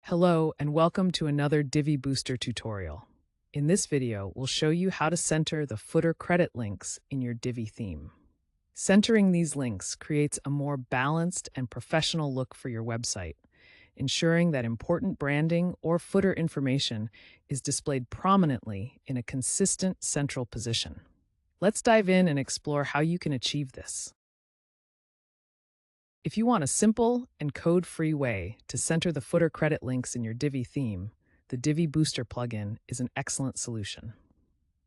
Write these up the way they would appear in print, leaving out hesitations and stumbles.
Hello and welcome to another Divi Booster tutorial. In this video, we'll show you how to center the footer credit links in your Divi theme. Centering these links creates a more balanced and professional look for your website, ensuring that important branding or footer information is displayed prominently in a consistent central position. Let's dive in and explore how you can achieve this. If you want a simple and code-free way to center the footer credit links in your Divi theme, the Divi Booster plugin is an excellent solution.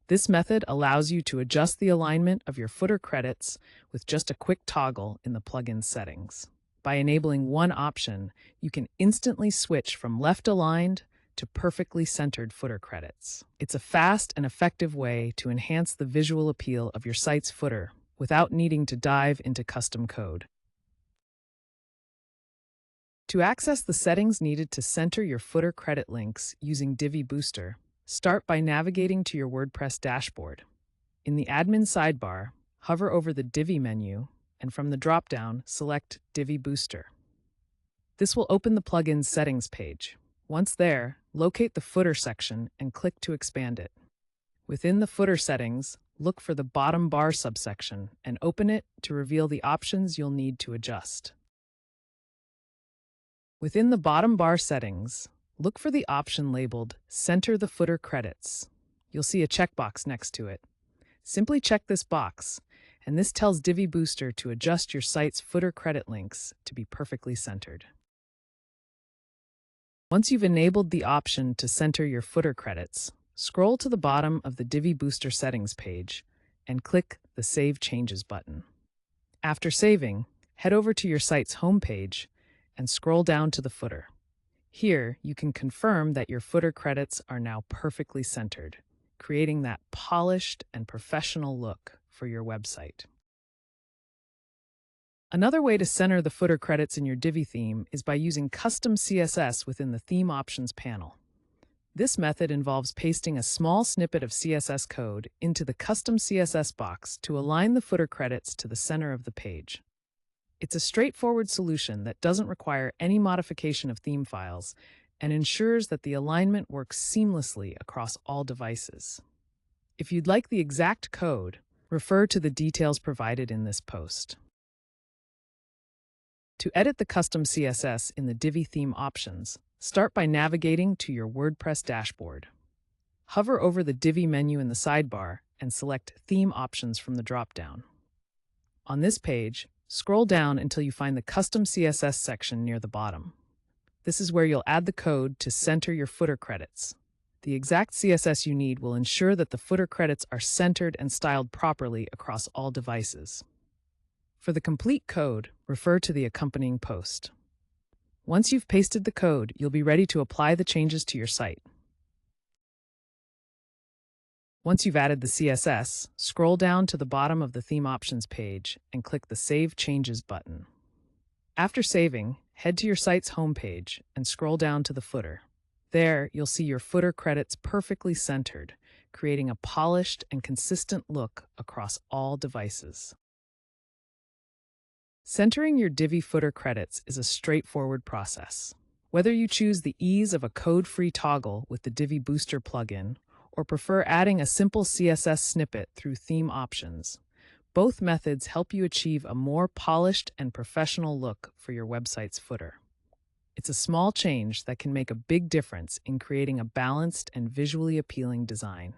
This method allows you to adjust the alignment of your footer credits with just a quick toggle in the plugin settings. By enabling one option, you can instantly switch from left-aligned to perfectly centered footer credits. It's a fast and effective way to enhance the visual appeal of your site's footer without needing to dive into custom code. To access the settings needed to center your footer credit links using Divi Booster, start by navigating to your WordPress dashboard. In the admin sidebar, hover over the Divi menu, and from the drop-down, select Divi Booster. This will open the plugin's settings page. Once there, locate the footer section and click to expand it. Within the footer settings, look for the bottom bar subsection and open it to reveal the options you'll need to adjust. Within the bottom bar settings, look for the option labeled Center the Footer Credits. You'll see a checkbox next to it. Simply check this box, and this tells Divi Booster to adjust your site's footer credit links to be perfectly centered. Once you've enabled the option to center your footer credits, scroll to the bottom of the Divi Booster settings page and click the Save Changes button. After saving, head over to your site's homepage and scroll down to the footer. Here, you can confirm that your footer credits are now perfectly centered, creating that polished and professional look for your website. Another way to center the footer credits in your Divi theme is by using custom CSS within the Theme Options panel. This method involves pasting a small snippet of CSS code into the custom CSS box to align the footer credits to the center of the page. It's a straightforward solution that doesn't require any modification of theme files and ensures that the alignment works seamlessly across all devices. If you'd like the exact code, refer to the details provided in this post. To edit the custom CSS in the Divi theme options, start by navigating to your WordPress dashboard. Hover over the Divi menu in the sidebar and select Theme Options from the drop-down. On this page, scroll down until you find the Custom CSS section near the bottom. This is where you'll add the code to center your footer credits. The exact CSS you need will ensure that the footer credits are centered and styled properly across all devices. For the complete code, refer to the accompanying post. Once you've pasted the code, you'll be ready to apply the changes to your site. Once you've added the CSS, scroll down to the bottom of the Theme Options page and click the Save Changes button. After saving, head to your site's homepage and scroll down to the footer. There, you'll see your footer credits perfectly centered, creating a polished and consistent look across all devices. Centering your Divi footer credits is a straightforward process. Whether you choose the ease of a code-free toggle with the Divi Booster plugin, or prefer adding a simple CSS snippet through Theme Options, both methods help you achieve a more polished and professional look for your website's footer. It's a small change that can make a big difference in creating a balanced and visually appealing design.